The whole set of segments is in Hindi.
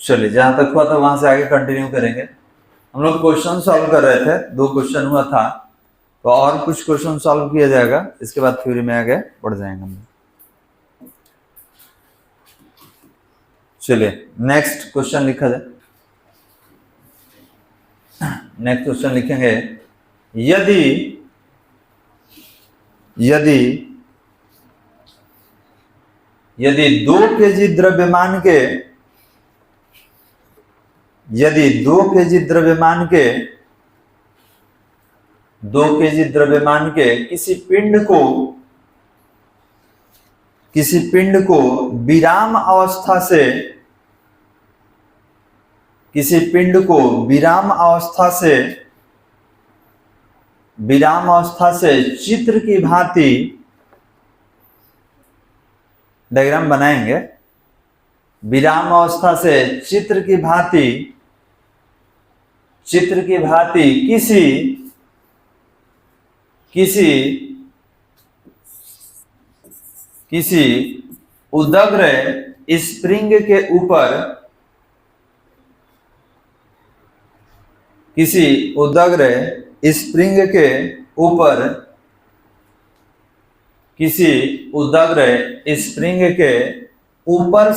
चलिए, जहां तक हुआ था वहां से आगे कंटिन्यू करेंगे। हम लोग क्वेश्चन सॉल्व कर रहे थे, 2 क्वेश्चन हुआ था, तो और कुछ क्वेश्चन सॉल्व किया जाएगा, इसके बाद थ्योरी में आगे बढ़ जाएंगे हम। चलिए नेक्स्ट क्वेश्चन लिखा जाए। नेक्स्ट क्वेश्चन लिखेंगे, यदि यदि यदि 2 केजी द्रव्यमान के यदि 2 केजी द्रव्यमान के 2 केजी द्रव्यमान के किसी पिंड को विराम अवस्था से चित्र की भांति डायग्राम बनाएंगे। विराम अवस्था से चित्र की भांति किसी उदग्र स्प्रिंग के ऊपर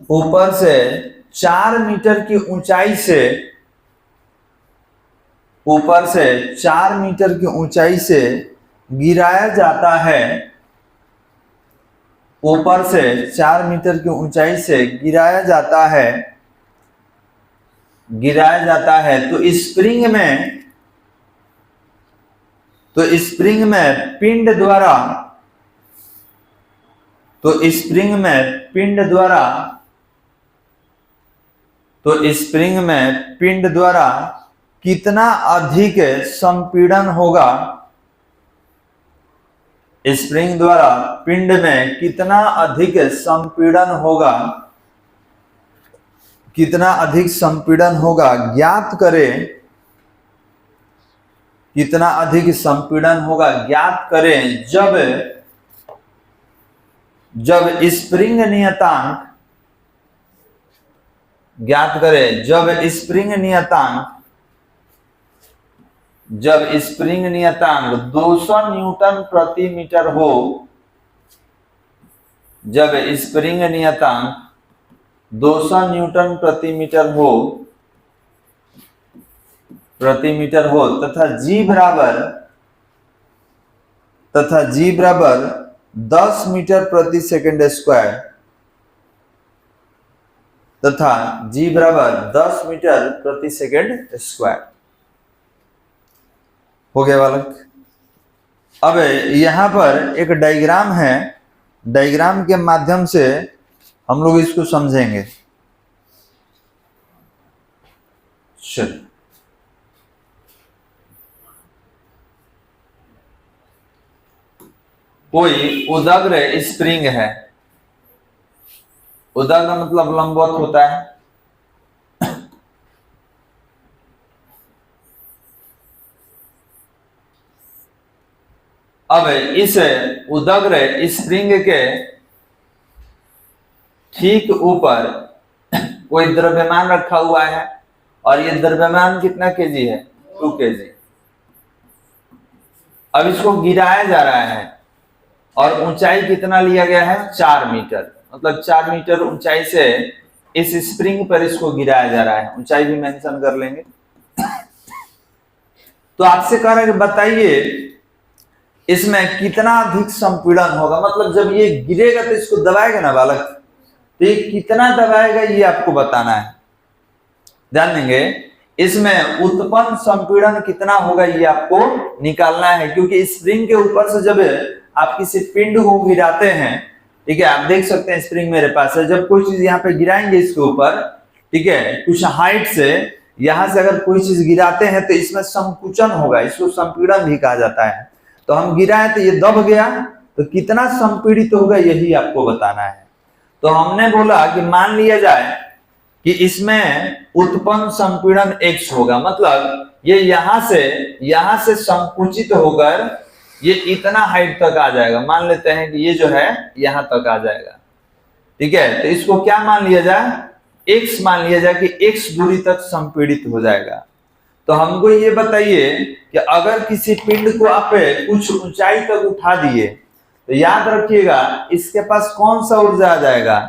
ऊपर से 4 मीटर की ऊंचाई से गिराया जाता है। ऊपर से 4 मीटर की ऊंचाई से गिराया जाता है तो स्प्रिंग में पिंड द्वारा कितना अधिक संपीड़न होगा। स्प्रिंग द्वारा पिंड में कितना अधिक संपीड़न होगा ज्ञात करें जब स्प्रिंग नियतांक 200 न्यूटन प्रति मीटर हो। जब स्प्रिंग नियतांक 200 न्यूटन प्रति मीटर हो तथा जी बराबर 10 मीटर प्रति सेकंड स्क्वायर हो गया बालक। अब यहां पर एक डायग्राम है, डायग्राम के माध्यम से हम लोग इसको समझेंगे। चलिए, कोई उदग्र स्प्रिंग है। उदग्र मतलब लंबवत होता है। अब इस उदग्र स्प्रिंग के ठीक ऊपर कोई द्रव्यमान रखा हुआ है और ये द्रव्यमान कितना केजी है? 2 केजी। अब इसको गिराया जा रहा है और ऊंचाई कितना लिया गया है? 4 मीटर। मतलब 4 मीटर ऊंचाई से इस स्प्रिंग पर इसको गिराया जा रहा है। ऊंचाई भी मेंशन कर लेंगे। तो आपसे कह रहा है कि बताइए इसमें कितना अधिक संपीड़न होगा। मतलब जब ये गिरेगा तो इसको दबाएगा ना बालक, तो ये कितना दबाएगा ये आपको बताना है। ध्यान देंगे, इसमें उत्पन्न संपीड़न कितना होगा ये आपको निकालना है। क्योंकि स्प्रिंग के ऊपर से जब आप किसी पिंड को गिराते हैं, ठीक है, आप देख सकते हैं स्प्रिंग मेरे पास है, जब कोई चीज यहाँ पे गिराएंगे इसके ऊपर, ठीक है, कुछ हाइट से यहां से अगर कोई चीज गिराते हैं तो इसमें संकुचन होगा, इसको संपीड़न भी कहा जाता है। तो हम गिराए तो ये दब गया, तो कितना संपीड़ित होगा यही आपको बताना है। तो हमने बोला कि मान लिया जाए कि इसमें उत्पन्न संपीड़न x होगा। मतलब ये यहां से संकुचित होकर ये इतना हाइट तक आ जाएगा। मान लेते हैं कि ये जो है यहां तक आ जाएगा। ठीक है, तो इसको क्या मान लिया जाए, x मान लिया जाए कि x दूरी तक संपीड़ित हो जाएगा। तो हमको ये बताइए कि अगर किसी पिंड को आप कुछ ऊंचाई तक उठा दिए तो याद रखिएगा इसके पास कौन सा ऊर्जा आ जाएगा।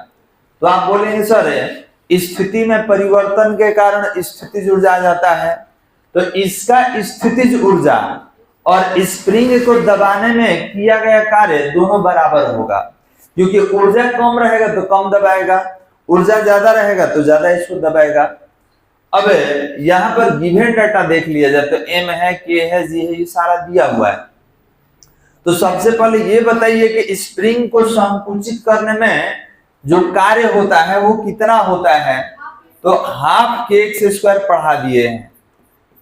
तो आप बोलेंगे सर स्थिति में परिवर्तन के कारण स्थितिज ऊर्जा आ जाता है। तो इसका स्थितिज ऊर्जा और स्प्रिंग को दबाने में किया गया कार्य दोनों बराबर होगा, क्योंकि ऊर्जा कम रहेगा तो कम दबाएगा, ऊर्जा ज्यादा रहेगा तो ज्यादा इसको दबाएगा। अब यहां पर गिवन डाटा देख लिया जाए तो m है, k है, g है, ये सारा दिया हुआ है। तो सबसे पहले ये बताइए कि स्प्रिंग को संकुचित करने में जो कार्य होता है वो कितना होता है। तो हाफ के एक्स स्क्वायर पढ़ा दिए हैं।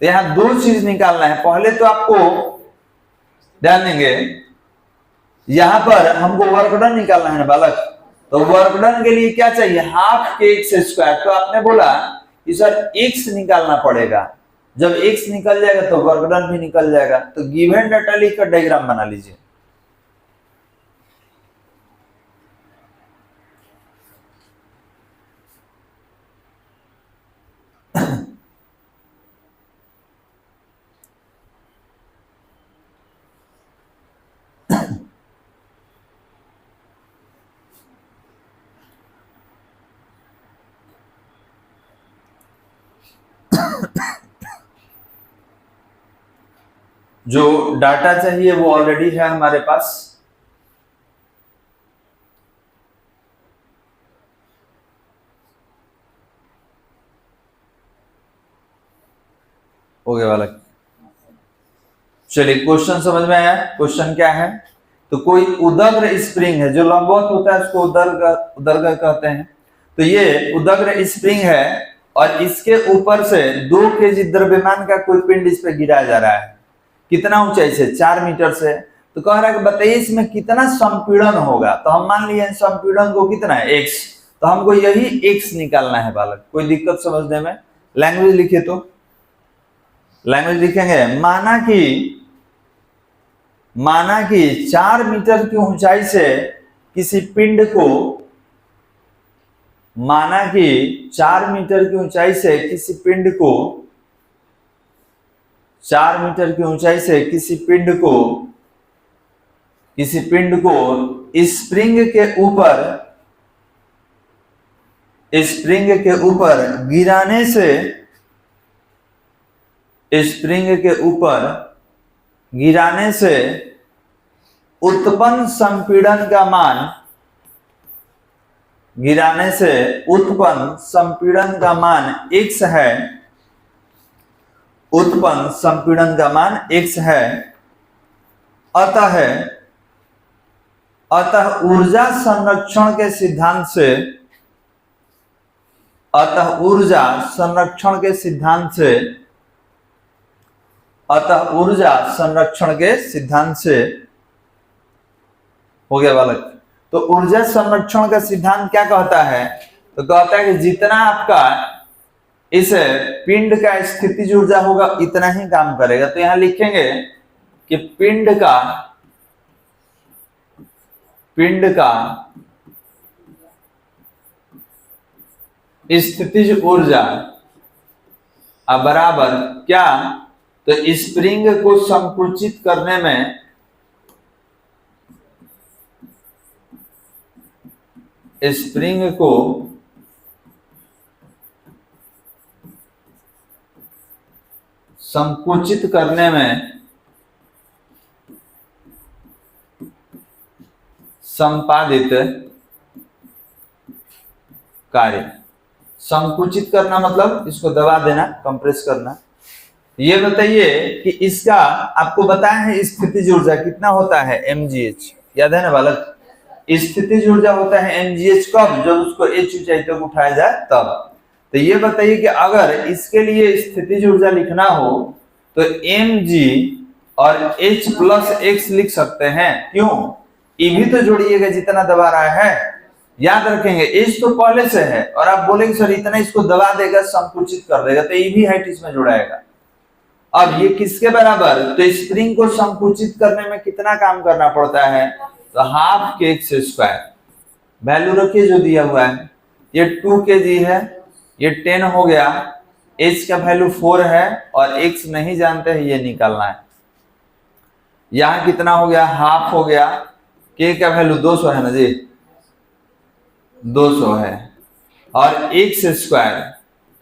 तो यहां दो चीज निकालना है। पहले तो आपको ध्यान देंगे यहां पर हमको वर्क डन निकालना है ना बालक। तो वर्क डन के लिए क्या चाहिए, हाफ के एक्स स्क्वायर। तो आपने बोला कि सर एक्स निकालना पड़ेगा, जब एक्स निकल जाएगा तो वर्क डन भी निकल जाएगा। तो गिवन डाटा लिखकर डायग्राम बना लीजिए। जो डाटा चाहिए वो ऑलरेडी है हमारे पास। हो गया वाला। चलिए क्वेश्चन समझ में आया। क्वेश्चन क्या है, तो कोई उदग्र स्प्रिंग है, जो लंबवत होता है उसको उदग्र कहते हैं। तो ये उदग्र स्प्रिंग है और इसके ऊपर से 2 केजी द्रव्यमान का कोई पिंड इस पे गिराया जा रहा है। कितना ऊंचाई से, 4 मीटर से। तो कह रहा है कि बताइए इसमें कितना संपीड़न होगा। तो हम मान लिए संपीड़न को कितना है, x। तो हमको यही x निकालना है बालक। कोई दिक्कत समझने में। लैंग्वेज लिखिए, तो लैंग्वेज लिखेंगे माना कि 4 मीटर की ऊंचाई से किसी पिंड को, माना कि 4 मीटर की ऊंचाई से किसी पिंड को, 4 मीटर की ऊंचाई से किसी पिंड को स्प्रिंग के ऊपर गिराने से, स्प्रिंग के ऊपर गिराने से उत्पन्न संपीड़न का मान, गिराने से उत्पन्न संपीड़न का मान x है, उत्पन्न संपीड़न का मान x है। अतः ऊर्जा संरक्षण के सिद्धांत से, अतः ऊर्जा संरक्षण के सिद्धांत से हो गया बालक। तो ऊर्जा संरक्षण का सिद्धांत क्या कहता है, तो कहता है कि जितना आपका इस पिंड का स्थितिज ऊर्जा होगा इतना ही काम करेगा। तो यहां लिखेंगे कि पिंड का स्थितिज ऊर्जा बराबर क्या, तो स्प्रिंग को संकुचित करने में, स्प्रिंग को संकुचित करने में संपादित कार्य। संकुचित करना मतलब इसको दबा देना, कंप्रेस करना। ये बताइए कि इसका आपको बताया है स्थितिज ऊर्जा कितना होता है, mgh। याद है ना बालक, स्थितिज ऊर्जा होता है mgh कब, जब उसको h ऊंचाई तक उठाया जाए तब। तो ये बताइए कि अगर इसके लिए स्थितिज ऊर्जा लिखना हो तो mg और h प्लस x लिख सकते हैं। क्यों, e भी तो जोड़िएगा जितना दबा रहा है। याद रखेंगे h तो पहले से है और आप बोलेंगे सर इतना इसको दबा देगा, संकुचित कर देगा, तो e भी हाइट इसमें जुड़ाएगा। अब ये किसके बराबर, तो स्प्रिंग को संकुचित करने में कितना काम करना पड़ता है, तो हाफ के एक्स स्क्वायर। वैल्यू रखिए जो दिया हुआ है। ये 2 kg है, ये 10 हो गया, h का वैल्यू 4 है और x नहीं जानते हैं, ये निकालना है। यहाँ कितना हो गया, हाफ हो गया, k का वैल्यू 200 है ना जी, 200 है, और x स्क्वायर।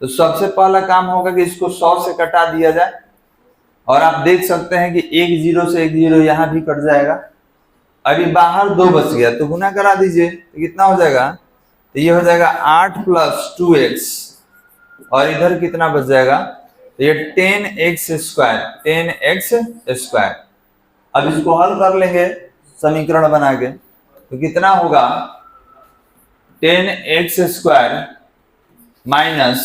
तो सबसे पहला काम होगा कि इसको 100 से कटा दिया जाए, और आप देख सकते हैं कि एक जीरो से एक जीरो यहाँ भी कट जाएगा। अभी बाहर 2 बच गया तो गुना करा दीजिए, तो कितना हो जाएगा, तो ये हो जाएगा 8 + 2x, और इधर कितना बच जाएगा, तो ये 10x स्क्वायर, 10x स्क्वायर। अब इसको हल कर लेंगे समीकरण बना के, तो कितना होगा, 10x स्क्वायर माइनस,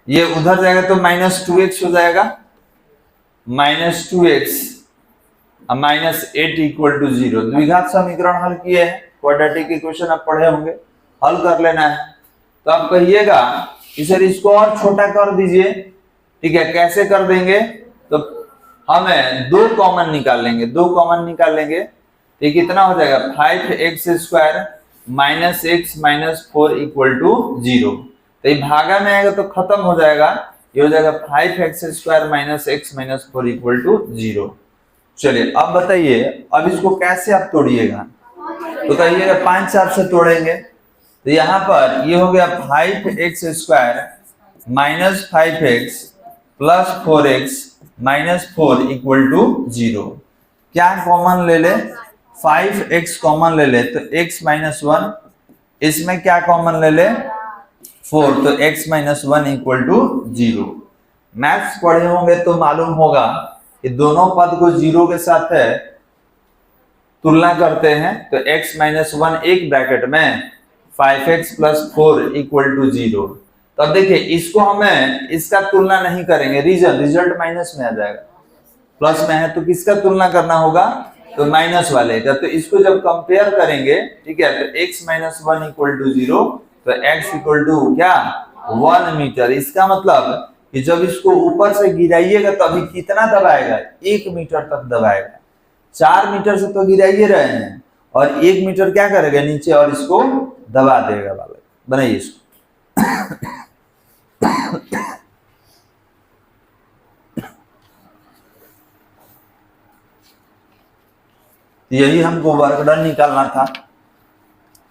ये उधर जाएगा तो -2x हो जाएगा, -2x -8 = 0। द्विघात समीकरण हल किए हैं, क्वाड्रेटिक इक्वेशन आप पढ़े होंगे, हल कर लेना है। तो आप कहिएगा कि सर इसको और छोटा कर दीजिए, ठीक है, कैसे कर देंगे, तो हमें 2 कॉमन निकाल लेंगे, 2 कॉमन निकाल लेंगे, तो कितना हो जाएगा, 5x स्क्वायर -x -4 = 0। तो ये भागा में आएगा तो खत्म हो जाएगा, ये हो जाएगा 5x स्क्वायर -x -4 = 0। चलिए अब बताइए, अब इसको कैसे आप तोड़िएगा, तो कहिएगा 5 4 से तोड़ेंगे, तो यहाँ पर ये हो गया 5x स्क्वायर -5x + 4x -4 = 0। क्या कॉमन ले ले, 5x कॉमन ले ले, तो x -1, इसमें क्या कॉमन ले ले, 4, तो x -1 = 0। मैथ्स पढ़े होंगे तो मालूम होगा कि दोनों पद को 0 के साथ है तुलना करते हैं, तो x -1 एक ब्रैकेट में 5x + 4 = 0। तो अब देखिए इसको हमें इसका तुलना नहीं करेंगे, रिजल्ट माइनस में आ जाएगा, प्लस में है तो किसका तुलना करना होगा, तो माइनस वाले का। तो इसको जब कंपेयर करेंगे, ठीक है, तो x -1 = 0, तो x = क्या, 1 मीटर। इसका मतलब कि जब इसको ऊपर से गिराइएगा तो अभी कितना दबाएगा, 1 मीटर तक दबाएगा। 4 मीटर से तो गिराइए रहे हैं, और 1 मीटर क्या करेगा नीचे, और इसको दबा देगा बालक। बनाइए इसको। यही हमको वर्क डन निकालना था,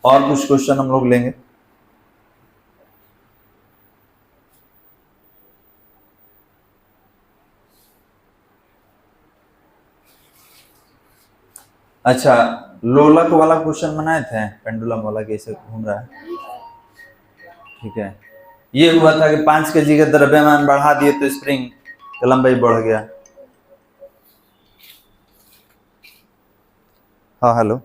और कुछ क्वेश्चन हम लोग लेंगे। अच्छा, लोलक वाला क्वेश्चन बनाए थे, पेंडुलम वाला कैसे घूम रहा है, ठीक है। ये हुआ था कि 5 kg का द्रव्यमान बढ़ा दिए तो स्प्रिंग का लंबाई बढ़ गया। हाँ हेलो,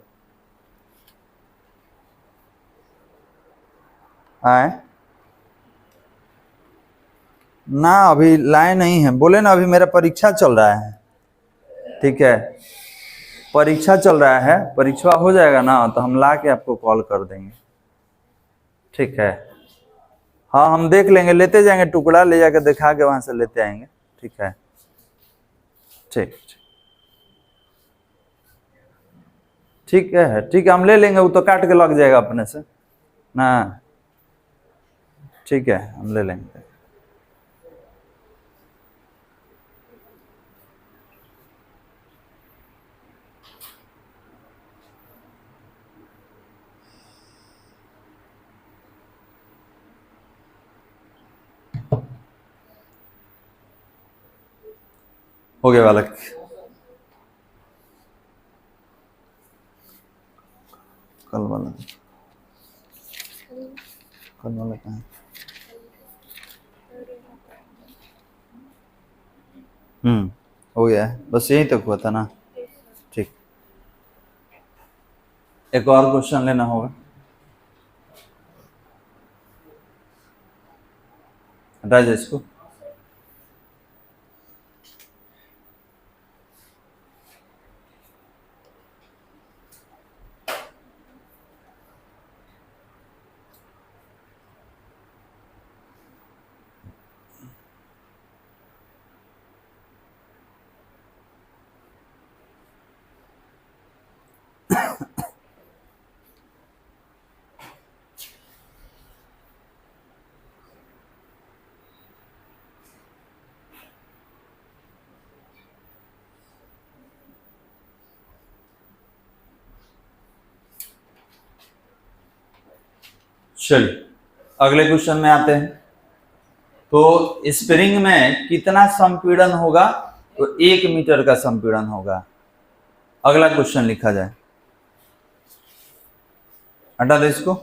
आए ना, अभी लाए नहीं है, बोले ना अभी मेरा परीक्षा चल रहा है, ठीक है, परीक्षा चल रहा है, परीक्षा हो जाएगा ना तो हम ला के आपको कॉल कर देंगे, ठीक है। हाँ हम देख लेंगे, लेते जाएंगे, टुकड़ा ले जाकर दिखा के वहां से लेते आएंगे, ठीक है, ठीक ठीक है, ठीक है, हम ले लेंगे, वो तो काट के लग जाएगा अपने से ना, ठीक है, हम ले लेंगे। हो गया बालक, कल वाला, कल वाला कहाँ, हो गया है, बस यही तक हुआ था ना, ठीक। एक और क्वेश्चन लेना होगा, हटा जाए इसको। चलिए अगले क्वेश्चन में आते हैं। तो स्प्रिंग में कितना संपीड़न होगा? तो 1 मीटर का संपीड़न होगा। अगला क्वेश्चन लिखा जाए, हटा दे इसको।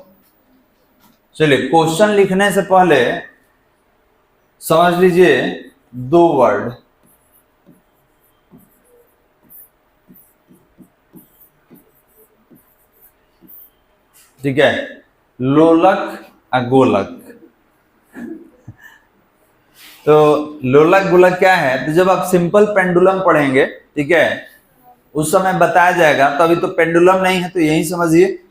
चलिए क्वेश्चन लिखने से पहले समझ लीजिए 2 वर्ड। ठीक है, लोलक और गोलक। तो लोलक गोलक क्या है? तो जब आप सिंपल पेंडुलम पढ़ेंगे, ठीक है, उस समय बताया जाएगा। तो अभी तो पेंडुलम नहीं है, तो यही समझिए।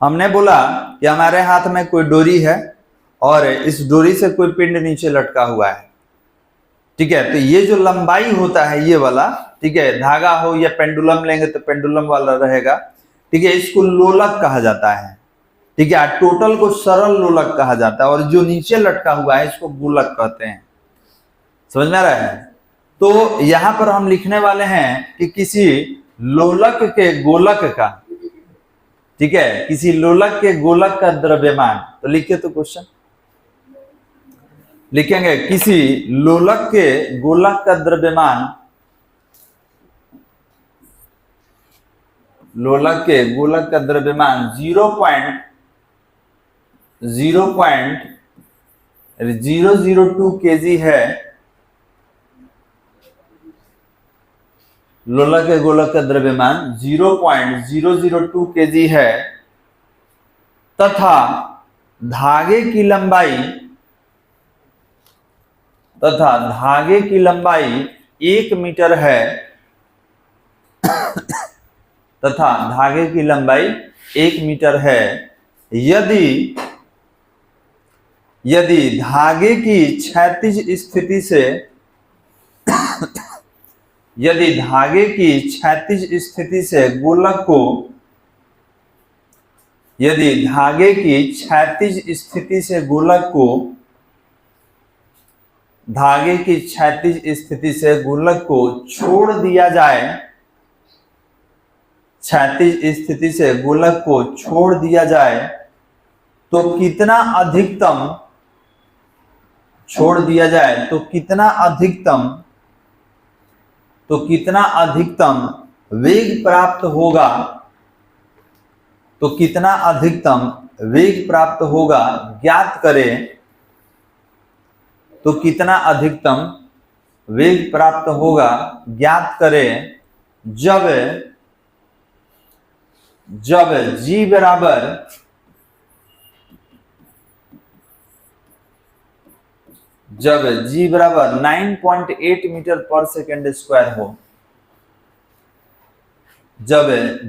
हमने बोला कि हमारे हाथ में कोई डोरी है और इस डोरी से कोई पिंड नीचे लटका हुआ है। ठीक है, तो ये जो लंबाई होता है ये वाला, ठीक है, धागा हो या पेंडुलम लेंगे तो पेंडुलम वाला रहेगा। ठीक है, इसको लोलक कहा जाता है। ठीक है, टोटल को सरल लोलक कहा जाता है और जो नीचे लटका हुआ है इसको गोलक कहते हैं। समझ में आ रहा है? तो यहां पर हम लिखने वाले हैं कि किसी लोलक के गोलक का, ठीक है, किसी लोलक के गोलक का द्रव्यमान। तो लिखिए, तो क्वेश्चन लिखेंगे किसी लोलक के गोलक का द्रव्यमान, लोलक के गोलक का द्रव्यमान 0.002 केजी है। लोलक के गोलक का द्रव्यमान 0.002 केजी है तथा धागे की लंबाई 1 मीटर है तथा धागे की लंबाई 1 मीटर है। यदि धागे की क्षैतिज स्थिति से यदि धागे की क्षैतिज स्थिति से गोलक को यदि धागे की क्षैतिज स्थिति से गोलक को धागे की क्षैतिज स्थिति से गोलक को छोड़ दिया जाए, क्षैतिज स्थिति से गोलक को छोड़ दिया जाए तो कितना अधिकतम छोड़ दिया जाए तो कितना अधिकतम वेग प्राप्त होगा, तो कितना अधिकतम वेग प्राप्त होगा ज्ञात करें। तो कितना अधिकतम वेग प्राप्त होगा ज्ञात करें जब g बराबर 9.8 मीटर पर सेकेंड स्क्वायर हो। जब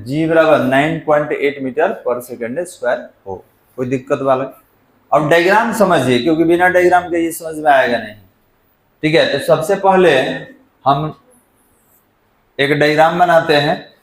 g बराबर 9.8 मीटर पर सेकेंड स्क्वायर हो। कोई दिक्कत वाला? अब डायग्राम समझिए, क्योंकि बिना डायग्राम के ये समझ में आएगा नहीं। ठीक है, तो सबसे पहले हम एक डायग्राम बनाते हैं।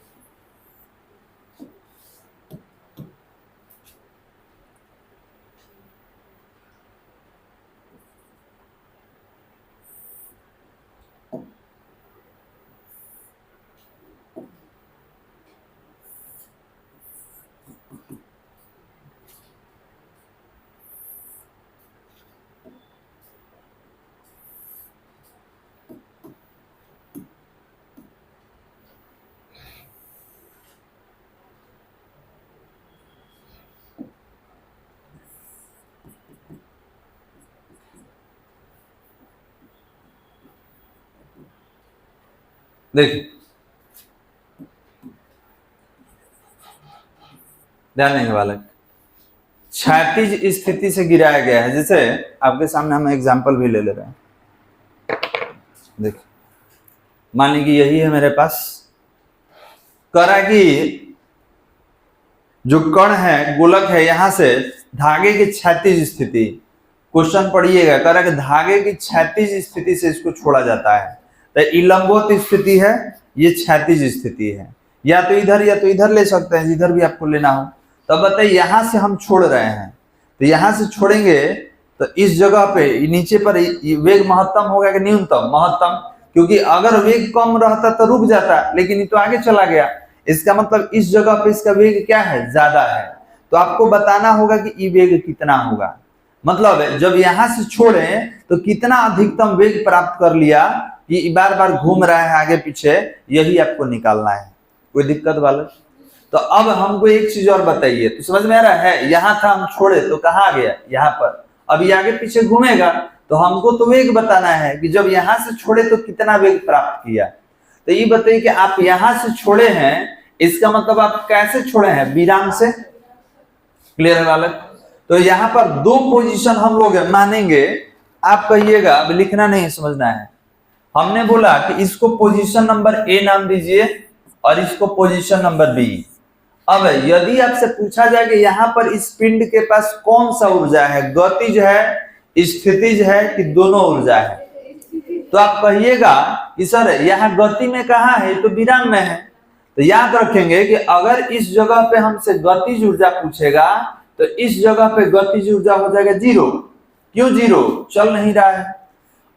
देखिए, ध्यान देंगे बालक, क्षैतिज स्थिति से गिराया गया है। जैसे आपके सामने हम एग्जांपल भी ले रहे हैं। देखिए, मान लीजिए यही है मेरे पास, करा कि जो कण है, गोलक है, यहां से धागे की क्षैतिज स्थिति, क्वेश्चन पढ़िएगा, करा कि धागे की क्षैतिज स्थिति से इसको छोड़ा जाता है। तो ये लंबवत स्थिति है, ये क्षैतिज स्थिति है। या तो इधर या तो इधर ले सकते हैं, जिधर भी आपको लेना हो। तो बताइए, यहां से हम छोड़ रहे हैं, तो यहां से छोड़ेंगे तो इस जगह पे नीचे पर वेग महत्तम होगा कि न्यूनतम? महत्तम, क्योंकि अगर वेग कम रहता तो रुक जाता, लेकिन ये तो आगे चला गया। इसका मतलब इस जगह पे इसका वेग क्या है? ज्यादा है। तो आपको बताना होगा कि ई वेग कितना होगा। मतलब जब यहां से छोड़े तो कितना अधिकतम वेग प्राप्त कर लिया कि बार बार घूम रहा है आगे पीछे, यही आपको निकालना है। कोई दिक्कत वाला? तो अब हमको एक चीज और बताइए, तो समझ में आ रहा है, यहाँ था हम छोड़े तो कहाँ गया, यहाँ पर। अब ये आगे पीछे घूमेगा तो हमको तो वेग बताना है कि जब यहां से छोड़े तो कितना वेग प्राप्त किया। तो ये बताइए कि आप यहां से छोड़े हैं, इसका मतलब आप कैसे छोड़े हैं, विराम से। क्लियर है बालक? तो यहाँ पर दो पोजीशन हम लोग मानेंगे, आप कहिएगा, अब लिखना नहीं समझना है। हमने बोला कि इसको पोजीशन नंबर ए नाम दीजिए और इसको पोजीशन नंबर बी। अब यदि आपसे पूछा जाए कि यहाँ पर इस पिंड के पास कौन सा ऊर्जा है, गतिज है, स्थितिज है कि दोनों ऊर्जा है, तो आप कहिएगा कि सर यहाँ गति में कहाँ है, तो विराम में है। तो याद रखेंगे कि अगर इस जगह पे हमसे गतिज ऊर्जा पूछेगा तो इस जगह पे गतिज ऊर्जा हो जाएगा जीरो। क्यों जीरो? चल नहीं रहा है।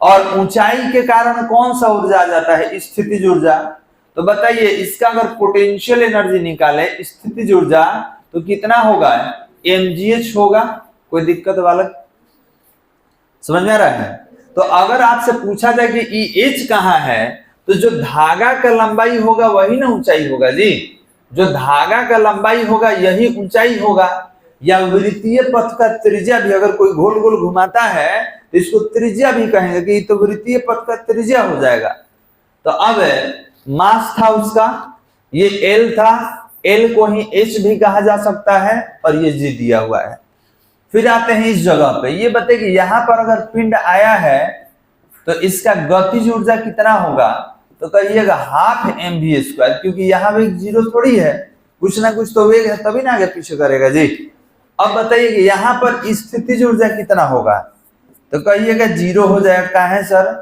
और ऊंचाई के कारण कौन सा ऊर्जा आ जाता है, स्थितिज ऊर्जा। तो बताइए इसका अगर पोटेंशियल एनर्जी निकाले स्थितिज ऊर्जा तो कितना होगा, mgh होगा। कोई दिक्कत वाला? समझ में आ रहा है? तो अगर आपसे पूछा जाए कि EH कहाँ है, तो जो धागा का लंबाई होगा वही ना ऊंचाई होगा जी। जो धागा का लंबाई होगा यही ऊंचाई होगा। या वृत्तीय पथ का त्रिज्या भी अगर कोई गोल गोल घुमाता है तो इसको त्रिज्या भी कहेंगे कि तो वृत्तीय पथ का त्रिज्या हो जाएगा। तो अब मास था उसका, ये L था, L को ही H भी कहा जा सकता है और ये G दिया हुआ है। फिर आते हैं इस जगह पे, ये बताइए कि यहां पर अगर पिंड आया है तो इसका गतिज ऊर्जा कितना होगा, तो कहिएगा हाफ mv², क्योंकि यहाँ वेग जीरो थोड़ी है, कुछ ना कुछ तो वेग है तभी ना आगे पीछे करेगा जी। अब बताइए कि यहाँ पर स्थितिज ऊर्जा कितना होगा, तो कहिएगा जीरो हो जाएगा। कहाँ है सर?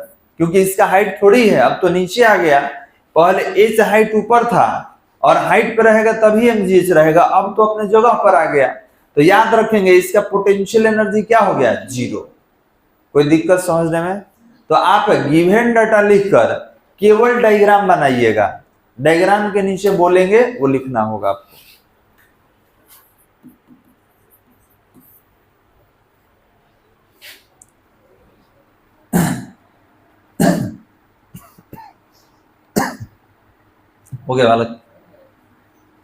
क्योंकि इसका हाइट थोड़ी है, अब तो नीचे आ गया। पहले एच हाइट ऊपर था और हाइट पर रहेगा तभी mgh रहेगा, अब तो अपने जगह पर आ गया। तो याद रखेंगे इसका पोटेंशियल एनर्जी क्या हो गया, जीरो। कोई दिक्कत समझने में? तो आप गिवन डाटा लिखकर केवल डायग्राम बनाइएगा, डायग्राम के नीचे बोलेंगे वो लिखना होगा आपको। हो गया बालक?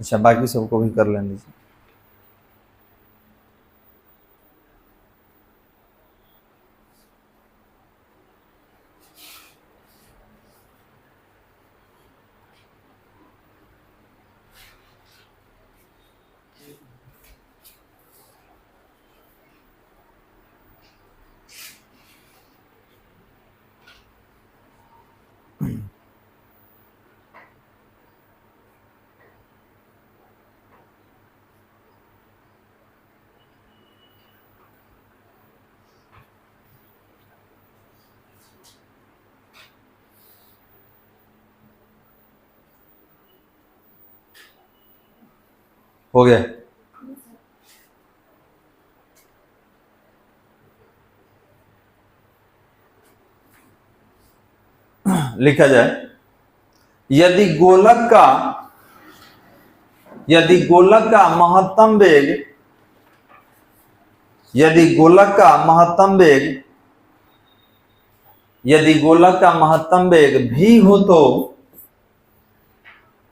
अच्छा, बाकी सबको भी कर लेने दीजिए। हो गया? लिखा जाए, यदि गोलक का महत्तम वेग, यदि गोलक का महत्तम वेग भी हो तो,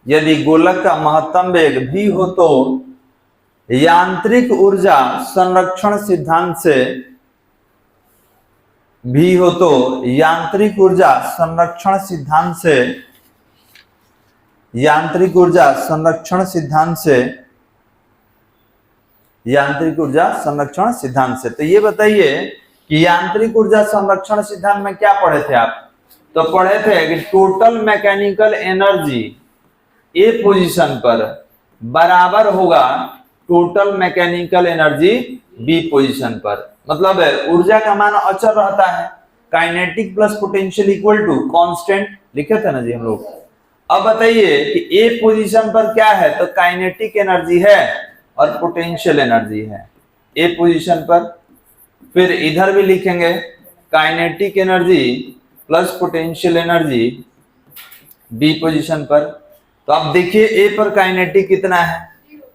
यदि गोलक का महत्तम वेग भी हो तो यांत्रिक ऊर्जा संरक्षण सिद्धांत से भी हो तो यांत्रिक ऊर्जा संरक्षण सिद्धांत से, यांत्रिक ऊर्जा संरक्षण सिद्धांत से, यांत्रिक ऊर्जा संरक्षण सिद्धांत से। तो ये बताइए कि यांत्रिक ऊर्जा संरक्षण सिद्धांत में क्या पढ़े थे आप? तो पढ़े थे कि total mechanical energy A position पर बराबर होगा total mechanical energy B position पर। मतलब ऊर्जा का मान अचर रहता है, kinetic plus potential equal to constant, लिखे थे ना जी हम लोग। अब बताइए कि ए पोजीशन पर क्या है, तो काइनेटिक एनर्जी है और पोटेंशियल एनर्जी है ए पोजीशन पर। फिर इधर भी लिखेंगे kinetic energy plus potential energy B position पर। तो अब देखिए ए पर काइनेटिक कितना है,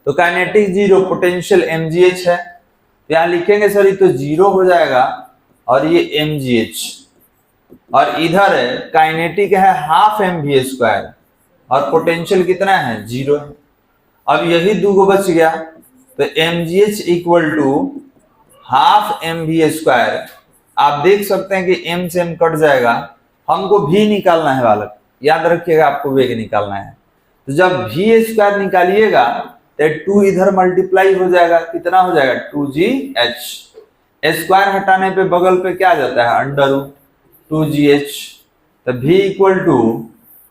तो काइनेटिक 0, पोटेंशियल mgh है, तो यहाँ लिखेंगे सर ये तो 0 हो जाएगा और ये mgh, और इधर काइनेटिक है हाफ mv² और पोटेंशियल कितना है 0 है। अब यही दो बच गया, तो mgh equal to half mv²। आप देख सकते हैं कि m से m कट जाएगा, हमको v निकालना है बालक, याद रखिएगा आपको वेग निकालना है। तो जब v² निकालिएगा तो 2 इधर मल्टीप्लाई हो जाएगा, कितना हो जाएगा 2gh, स्क्वायर हटाने पे बगल पे क्या आ जाता है अंडर रूट 2gh, तो v इक्वल टू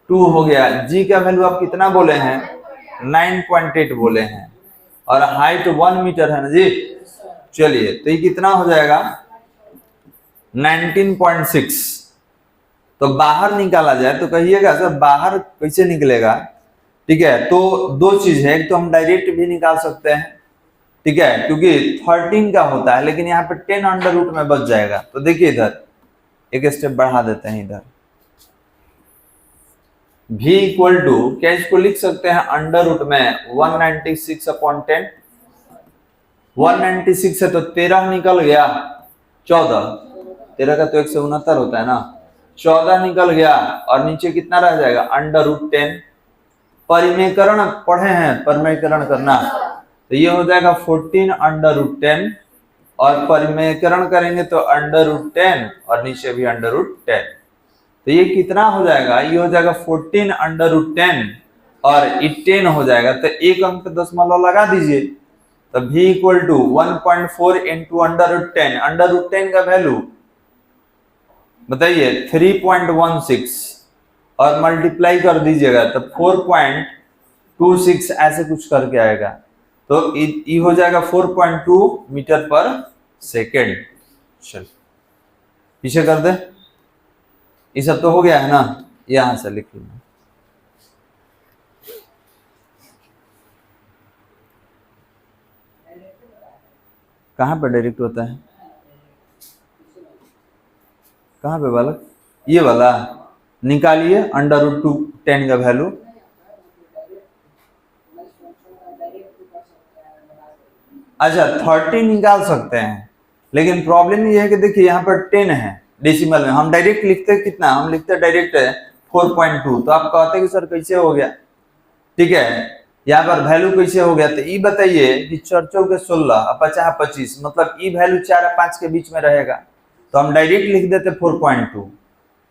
2 हो गया। g का वैल्यू आप कितना बोले हैं 9.8 बोले हैं, और हाइट 1 मीटर है ना जी। चलिए तो ये कितना हो जाएगा 19.6। तो बाहर निकाला जाए तो कहिएगा सर बाहर कैसे निकलेगा, ठीक है। तो दो चीज है, एक तो हम डायरेक्ट भी निकाल सकते हैं, ठीक है, क्योंकि 13 का होता है, लेकिन यहाँ पे 10 अंडर रूट में बच जाएगा। तो देखिए इधर एक स्टेप बढ़ा देते हैं, इधर v इक्वल टू क्या इसको लिख सकते हैं अंडर रूट में 196/10, 196 है तो 13 निकल गया 14, 13 का तो 169 होता है ना, 14 निकल गया और नीचे कितना रह जाएगा अंडर रूट 10। परिमेयकरण पढ़े हैं, परिमेयकरण करना, तो ये हो जाएगा 14 अंडर रूट 10, और परिमेयकरण करेंगे तो अंडर रूट 10 और नीचे भी अंडर रूट 10, तो ये कितना हो जाएगा, ये हो जाएगा 14 अंडर रूट 10 और ये 10 हो जाएगा, तो एक अंक दशमलव लगा दीजिए। तो v equal to 1.4 into under root 10, under root 10 का वैल्यू बताइए 3.16 और मल्टीप्लाई कर दीजिएगा तो 4.26 ऐसे कुछ करके आएगा, तो ये हो जाएगा 4.2 मीटर पर सेकेंड। चल पीछे कर दे, ये सब तो हो गया है ना, यहां से लिख लेना। कहां पे डायरेक्ट होता है, कहां पे बालक, ये वाला निकालिए अंडर रूट 10 का वैल्यू। अच्छा 30 निकाल सकते हैं, लेकिन प्रॉब्लम ये है कि देखिए यहाँ पर 10 है डेसिमल में, हम डायरेक्ट लिखते कितना, हम लिखते डायरेक्ट 4.2, तो आप कहते कि सर कैसे हो गया, ठीक है, यहाँ पर वैल्यू कैसे हो गया। तो ये बताइए कि 4 चौके 16 और 50 25, मतलब ये वैल्यू 4 और 5 के बीच में रहेगा, तो हम डायरेक्ट लिख देते 4.2,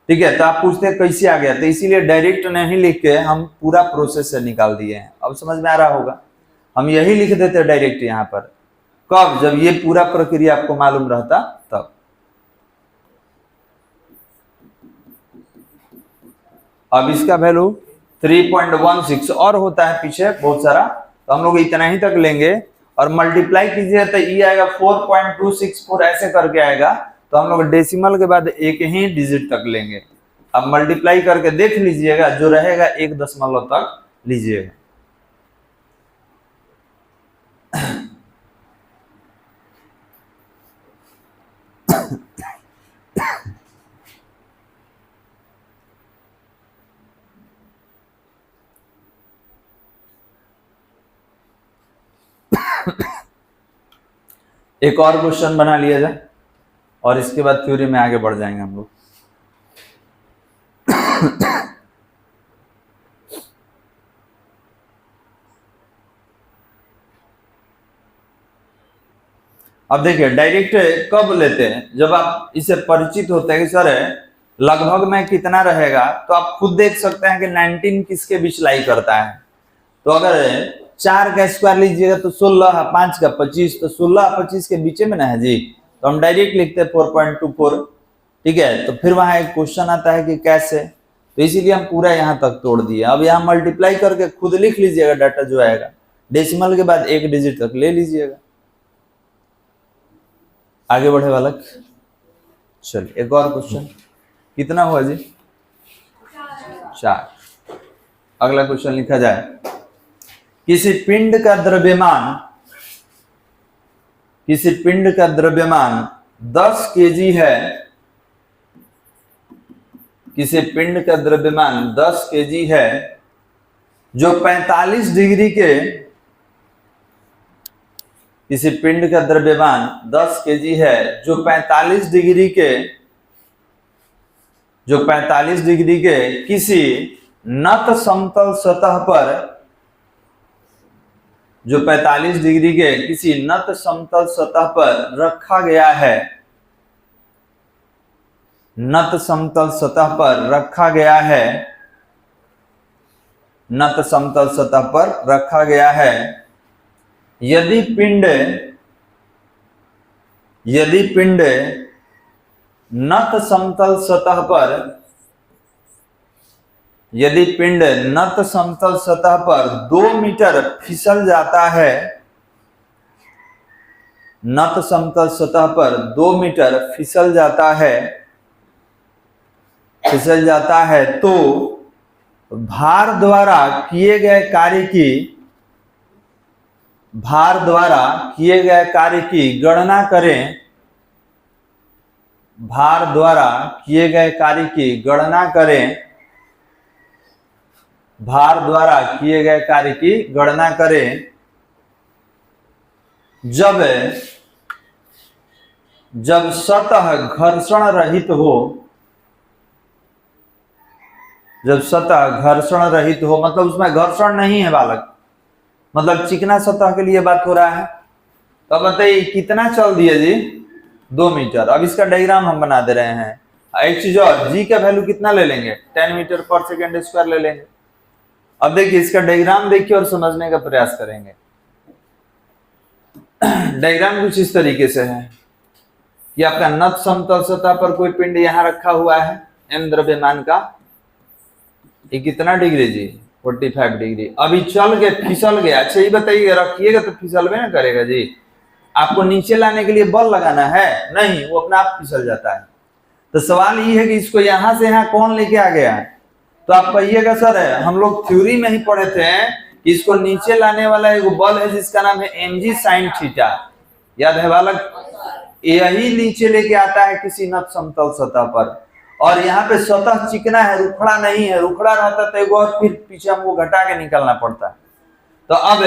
ठीक है। तो आप पूछते हैं कैसे आ गया, तो इसीलिए डायरेक्ट नहीं लिख के हम पूरा प्रोसेस से निकाल दिए हैं। अब समझ में आ रहा होगा, हम यही लिख देते डायरेक्ट यहाँ पर, कब, जब ये पूरा प्रक्रिया आपको मालूम रहता तब। अब इसका वैल्यू 3.16 और होता है पीछे बहुत सारा, तो हम लोग इतना ही तक लेंगे और मल्टीप्लाई कीजिए तो ये आएगा 4.264 ऐसे करके आएगा, तो हम लोग डेसिमल के बाद एक ही डिजिट तक लेंगे। अब मल्टीप्लाई करके देख लीजिएगा, जो रहेगा 1 दशमलव तक लीजिएगा। एक और क्वेश्चन बना लिया जाए और इसके बाद थ्योरी में आगे बढ़ जाएंगे हम लोग। अब देखिए डायरेक्ट कब लेते हैं, जब आप इससे परिचित होते हैं कि सर लगभग में कितना रहेगा, तो आप खुद देख सकते हैं कि 19 किसके बीच लाई करता है। तो अगर 4 का स्क्वायर लीजिएगा तो 16, 5 का 25, तो 16 25 के बीच में ना है जी, तो हम डायरेक्ट लिखते हैं 4.24, ठीक है। तो फिर वहां एक क्वेश्चन आता है कि कैसे, तो इसीलिए हम पूरा यहाँ तक तोड़ दिए। अब यहाँ मल्टीप्लाई करके खुद लिख लीजिएगा, डाटा जो आएगा डेसिमल के बाद 1 डिजिट तक ले लीजिएगा। आगे बढ़े बालक, चलिए एक और क्वेश्चन, कितना हुआ जी 4। अगला क्वेश्चन लिखा जाए, किसी पिंड का द्रव्यमान 10 केजी है, किसी पिंड का द्रव्यमान 10 केजी है जो 45 डिग्री के किसी पिंड का द्रव्यमान 10 केजी है जो 45 डिग्री के किसी नत समतल सतह पर रखा गया है, नत समतल सतह पर रखा गया है। यदि पिंड नत समतल सतह पर 2 मीटर फिसल जाता है, नत समतल सतह पर 2 मीटर फिसल जाता है तो भार द्वारा किए गए कार्य की गणना करें। जब सतह घर्षण रहित हो, मतलब उसमें घर्षण नहीं है बालक, मतलब चिकना सतह के लिए बात हो रहा है। तो बताइए कितना चल दिया जी, 2 मीटर। अब इसका डायग्राम हम बना दे रहे हैं। एक चीज और, जी का वैल्यू कितना ले लेंगे, 10 मीटर पर सेकेंड स्क्वायर ले लेंगे। अब देखिए इसका डायग्राम देखिए और समझने का प्रयास करेंगे। डायग्राम कुछ इस तरीके से है कि आपका नत समतल सतह पर कोई पिंड यहां रखा हुआ है m द्रव्यमान का, ये कितना डिग्री जी, 45 डिग्री। अभी चल के फिसल गया। अच्छा ये बताइए, रखिएगा तो फिसलबे ना करेगा जी, आपको नीचे लाने के लिए बल लगाना है, नहीं, वो अपने आप फिसल जाता है। तो सवाल ये है कि इसको यहां से यहां कौन लेके आ गया। तो आप कहिएगा सर हम लोग थ्योरी में ही पढ़े थे, इसको नीचे लाने वाला एक बल है जिसका नाम है mg sin थीटा, याद है बालक। यही नीचे लेके आता है किसी नत समतल सतह पर, और यहाँ पे सतह चिकना है, रुखड़ा नहीं है। रुखड़ा रहता तो एक और फिर पीछे हमको घटा के निकलना पड़ता। तो अब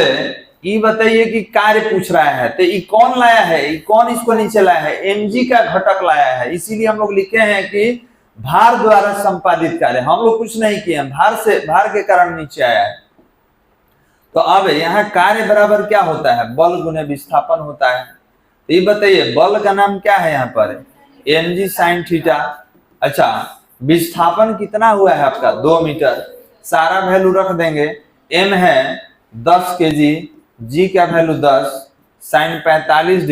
ये बताइए कि कार्य पूछ रहा है, तो ये कौन लाया है, ये कौन इसको नीचे लाया है, mg का घटक लाया है। इसीलिए हम लोग लिखे हैं कि भार द्वारा संपादित कार्य। हम लोग कुछ नहीं किए, भार के कारण नीचे आया है। तो अब यहाँ कार्य बराबर क्या होता है, बल गुने विस्थापन होता है। तो ये बताइए बल का नाम क्या है यहाँ पर, mg sin थीटा। अच्छा विस्थापन कितना हुआ है आपका, 2 मीटर। सारा वैल्यू रख देंगे, m है 10 केजी, g का वैल्यू 10, sin 45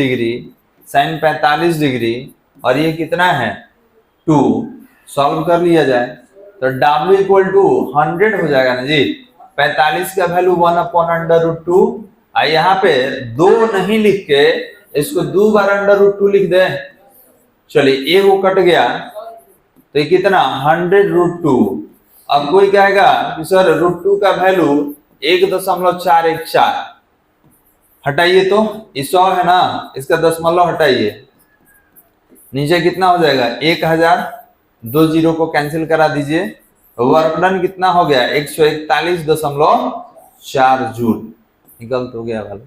डिग्री, और ये कितना है 2। सॉल्व कर लिया जाए तो W इक्वल टू 100 हो जाएगा ना जी। 45 का वैल्यू 1/√2, और यहाँ पे 2 नहीं लिख के इसको 2 बार √2 लिख दे। चलिए एक वो कट गया, तो ये कितना 100√2। अब कोई कहेगा कि सर √2 का वैल्यू 1.414, हटाइए तो ये 100 है ना, इसका दशमलव हटाइए, नीचे कितना हो जाएगा 1000, 2 जीरो को कैंसिल करा दीजिए। वर्क डन कितना हो गया 141.4 जूल, गलत हो गया वाला।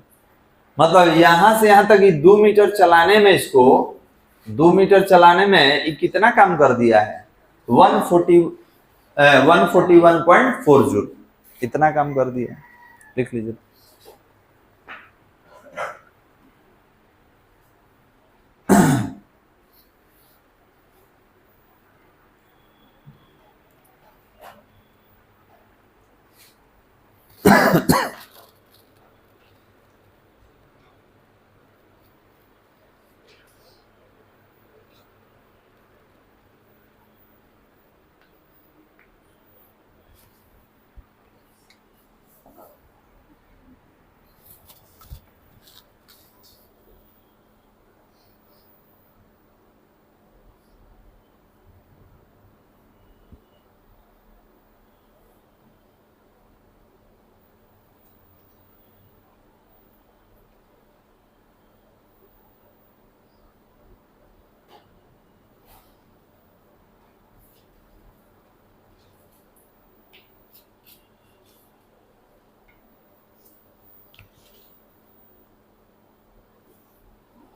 मतलब यहां से यहां तक 2 मीटर चलाने में, इसको 2 मीटर चलाने में ये कितना काम कर दिया है, 141.4 जूल, इतना काम कर दिया। लिख लीजिए।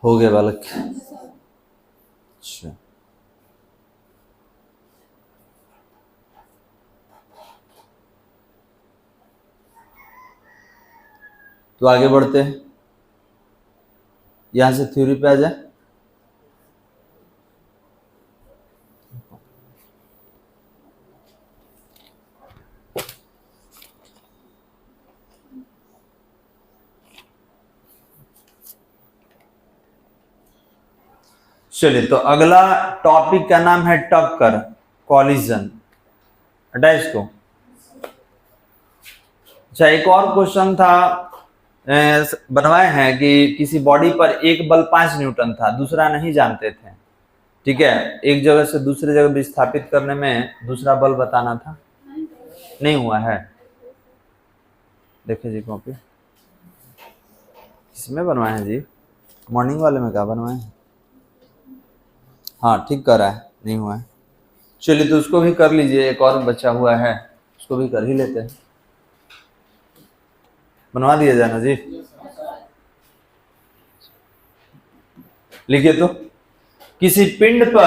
हो गए बालक। अच्छा, तो आगे बढ़ते हैं, यहां से थ्योरी पे आ जाए। चलिए, तो अगला टॉपिक का नाम है टक्कर, कॉलिजन। हटा इसको। अच्छा, एक और क्वेश्चन था, बनवाए हैं कि किसी बॉडी पर एक बल 5 न्यूटन था, दूसरा नहीं जानते थे। ठीक है, एक जगह से दूसरी जगह विस्थापित करने में दूसरा बल बताना था। नहीं हुआ है, देखिए जी कॉपी किसमें बनवाए हैं जी, मॉर्निंग वाले में क्या बनवाए हैं। हाँ ठीक कर रहा है, नहीं हुआ है। चलिए, तो उसको भी कर लीजिए, एक और बचा हुआ है उसको भी कर ही लेते हैं। बनवा दिया जाना जी। लिखिए तो, किसी पिंड पर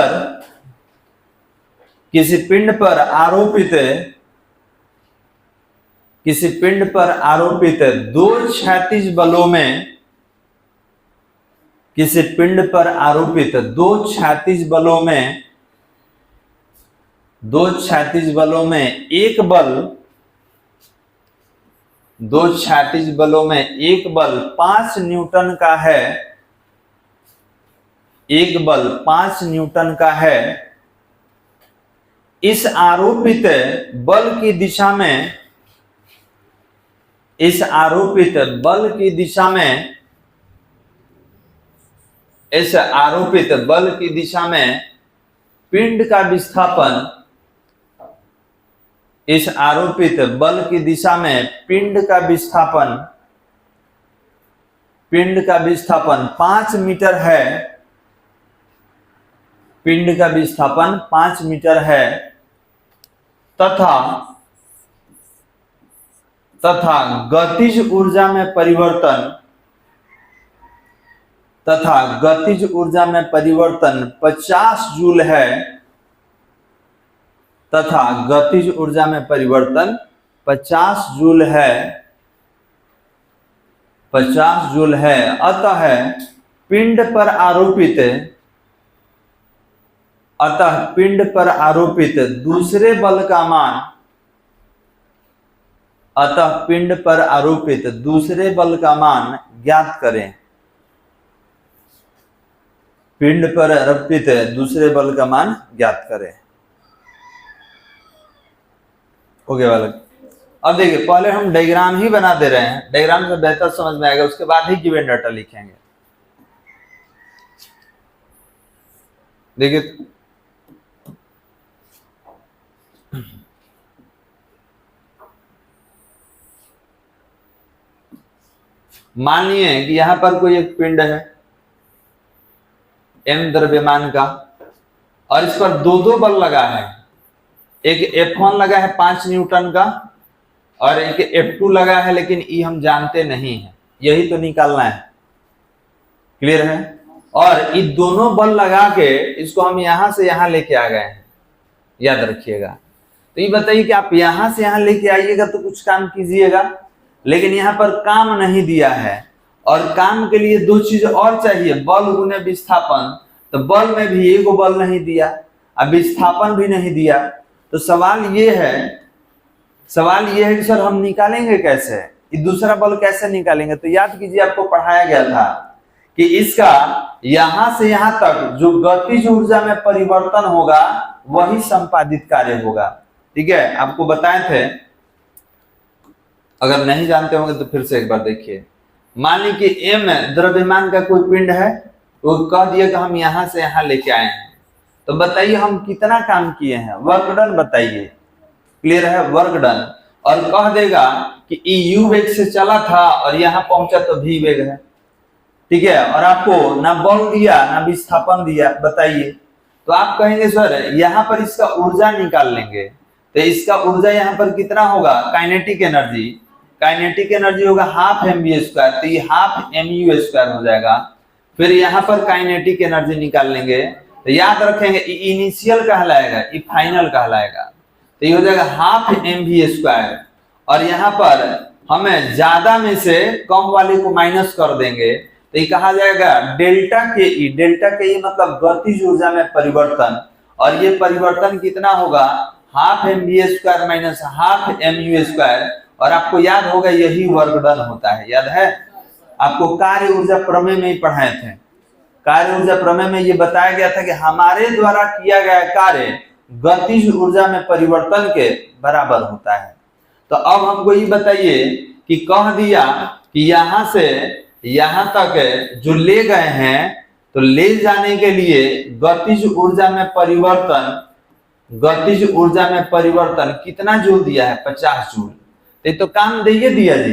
आरोपित दो क्षैतिज बलों में, किसी पिंड पर आरोपित दो क्षैतिज बलों में एक बल 5 न्यूटन का है, एक बल 5 न्यूटन का है। इस आरोपित बल की दिशा में पिंड का विस्थापन, इस आरोपित बल की दिशा में पिंड का विस्थापन 5 मीटर है, पिंड का विस्थापन 5 मीटर है, तथा गतिज ऊर्जा में परिवर्तन 50 जूल है, तथा गतिज ऊर्जा में परिवर्तन 50 जूल है। अतः पिंड पर आरोपित दूसरे बल का मान ज्ञात करें। पिंड पर आरोपित दूसरे बल का मान ज्ञात करें। हो गया बालक। अब देखिए, पहले हम डायग्राम ही बना दे रहे हैं, डायग्राम से बेहतर समझ में आएगा, उसके बाद ही गिवन डाटा लिखेंगे। देखिए, मानिए कि यहां पर कोई एक पिंड है m द्रव्यमान का, और इस पर दो बल लगा है। एक F1 लगा है 5 न्यूटन का, और एक F2 लगा है, लेकिन ये हम जानते नहीं है, यही तो निकालना है। क्लियर है? और ये दोनों बल लगा के इसको हम यहां से यहां लेके आ गए हैं, याद रखिएगा। तो ये बताइए कि आप यहां से यहां लेके आइएगा तो कुछ काम कीजिएगा, लेकिन यहां पर काम नहीं दिया है, और काम के लिए 2 चीज और चाहिए, बल गुने विस्थापन। तो बल में भी एक बल नहीं दिया, अब विस्थापन भी नहीं दिया। तो सवाल ये है कि सर हम निकालेंगे कैसे, ये दूसरा बल कैसे निकालेंगे? तो याद कीजिए, आपको पढ़ाया गया था कि इसका यहां से यहां तक जो गतिज ऊर्जा में परिवर्तन होगा वही संपादित कार्य होगा। ठीक है, आपको बताए थे, अगर नहीं जानते होंगे तो फिर से एक बार देखिए। मान ली कि m द्रव्यमान का कोई पिंड है, तो कह दिया कि हम यहां से यहां लेके आए हैं, तो बताइए हम कितना काम किए हैं, वर्क डन बताइए। क्लियर है? Work done. और कह देगा कि ई u वेग से चला था और यहां पहुंचा तो v वेग है। ठीक है, और आपको ना बल दिया ना विस्थापन दिया, बताइए। तो आप कहेंगे सर यहाँ पर इसका ऊर्जा निकाल लेंगे, तो इसका ऊर्जा यहाँ पर कितना होगा? काइनेटिक एनर्जी होगा 12 mv², तो ये 12 mu² हो जाएगा। फिर यहाँ पर काइनेटिक एनर्जी निकाल लेंगे, तो याद रखेंगे इनिशियल कहलाएगा, ये फाइनल कहलाएगा। तो ये हो जाएगा हाफ mv², और यहाँ पर हमें ज्यादा में से कम वाले को माइनस कर देंगे, तो ये कहा जाएगा डेल्टा के ई। डेल्टा के ई मतलब गतिज ऊर्जा में परिवर्तन, और ये परिवर्तन कितना होगा, half mv² minus half mu²। और आपको याद होगा यही वर्क डन होता है, याद है आपको कार्य ऊर्जा प्रमेय में ही पढ़ाए थे। कार्य ऊर्जा प्रमेय में ये बताया गया था कि हमारे द्वारा किया गया कार्य गतिज ऊर्जा में परिवर्तन के बराबर होता है। तो अब हमको ये बताइए कि कह दिया कि यहां से यहां तक जो ले गए हैं, तो ले जाने के लिए गतिज ऊर्जा में परिवर्तन कितना जूल दिया है, 50 जूल। तो काम दिए दिया जी,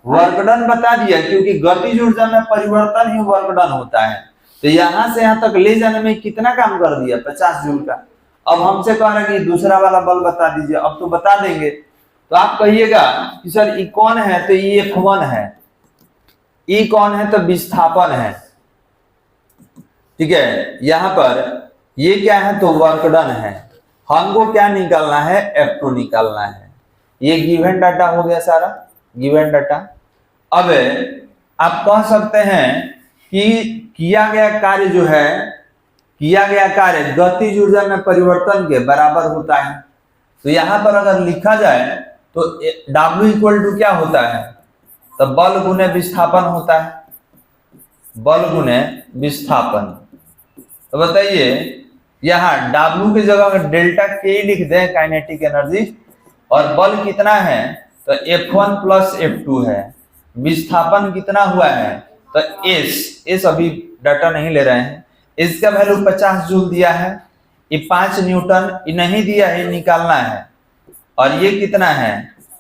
वर्कडन बता दिया, क्योंकि गतिज ऊर्जा में परिवर्तन ही वर्कडन होता है। तो यहां से यहां तक ले जाने में कितना काम कर दिया, 50 जूल का। अब हमसे कह रहा है कि दूसरा वाला बल बता दीजिए, अब तो बता देंगे। तो आप कहिएगा कि सर ई कौन है, तो ये F1 है। ई कौन है, तो विस्थापन है, ठीक है। यहां पर ये क्या है, तो वर्कडन है। हमको क्या निकालना है, F2 निकालना है। ये गिवन डाटा हो गया, सारा गिवन डाटा। अब आप कह सकते हैं कि किया गया कार्य जो है, किया गया कार्य गतिज ऊर्जा में परिवर्तन के बराबर होता है। तो यहां पर अगर लिखा जाए तो W इक्वल टू क्या होता है, तो बल गुने विस्थापन होता है, बल गुने विस्थापन। तो बताइए यहाँ W की जगह डेल्टा के लिख दें, काइनेटिक एनर्जी, और बल कितना है, तो F1 प्लस F2 है। विस्थापन कितना हुआ है, तो S अभी डाटा नहीं ले रहे हैं, इसका वैल्यू 50 जूल दिया है। ये 5 न्यूटन ये नहीं दिया है, निकालना है। और ये कितना है,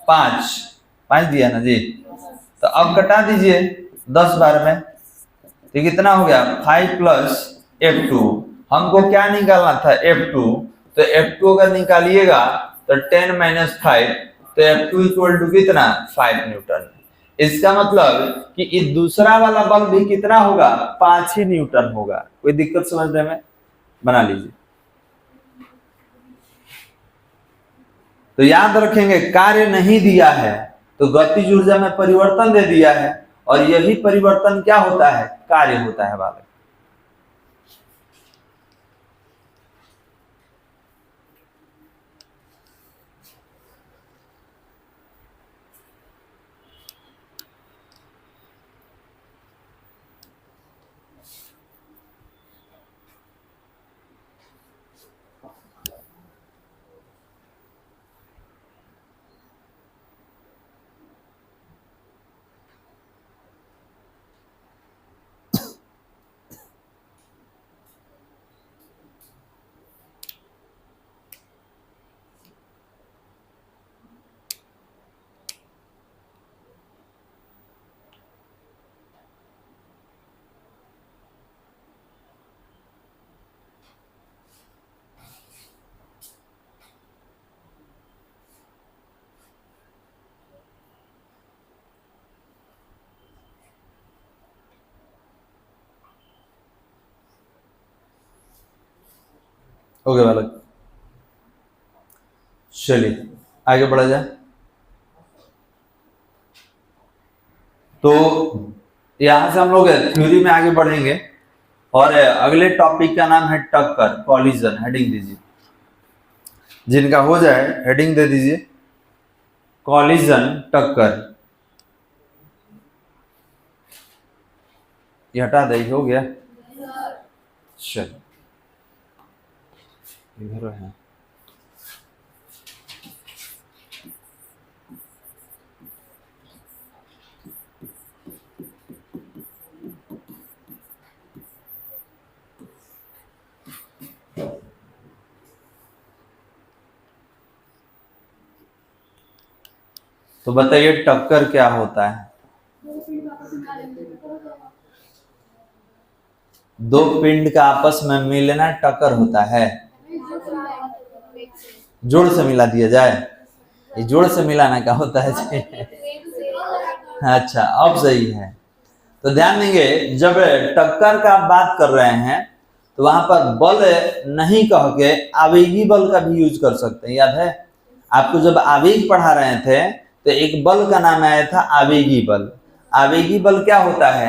5 दिया ना जी। तो अब कटा दीजिए 10 बार में, तो कितना हो गया, 5 प्लस F2। हमको क्या निकालना था, F2। तो F2 अगर निकालिएगा तो 10 - 5, तो F2 इक्वल टू कितना, 5 न्यूटन। इसका मतलब कि ये दूसरा वाला बल भी कितना होगा, 5 ही न्यूटन होगा। कोई दिक्कत समझने में, बना लीजिए। तो याद रखेंगे कार्य नहीं दिया है तो गतिज ऊर्जा में परिवर्तन दे दिया है, और यही परिवर्तन क्या होता है, कार्य होता है बालक। हो गया बालक, चलिए आगे बढ़ा जाए। तो यहां से हम लोग थ्योरी में आगे बढ़ेंगे, और अगले टॉपिक का नाम है टक्कर, कॉलिजन। हेडिंग दीजिए, जिनका हो जाए हेडिंग दे दीजिए, कॉलिजन टक्कर। ये हटा दे, हो गया, चल इधर है। तो बताइए टक्कर क्या होता है। दो पिंड का आपस में मिलना टक्कर होता है। जोड़ से मिला दिया जाए, ये जोड़ से मिलाना क्या होता है जी? अच्छा, अब सही है। तो ध्यान देंगे, जब टक्कर का आप बात कर रहे हैं तो वहां पर बल नहीं कह के आवेगी बल का भी यूज कर सकते हैं। याद है आपको जब आवेग पढ़ा रहे थे तो एक बल का नाम आया था आवेगी बल। आवेगी बल क्या होता है?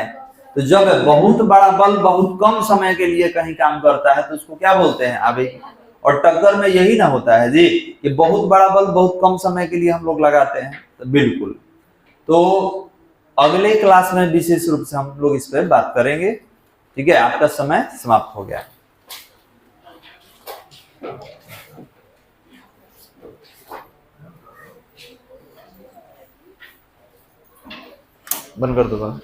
तो जब बहुत बड़ा बल बहुत कम समय के लिए कहीं काम करता है तो उसको क्या बोलते हैं? आवेगी। और टक्कर में यही ना होता है जी कि बहुत बड़ा बल बहुत कम समय के लिए हम लोग लगाते हैं। तो बिल्कुल, तो अगले क्लास में विशेष रूप से हम लोग इस पर बात करेंगे। ठीक है, आपका समय समाप्त हो गया। बंद कर दो।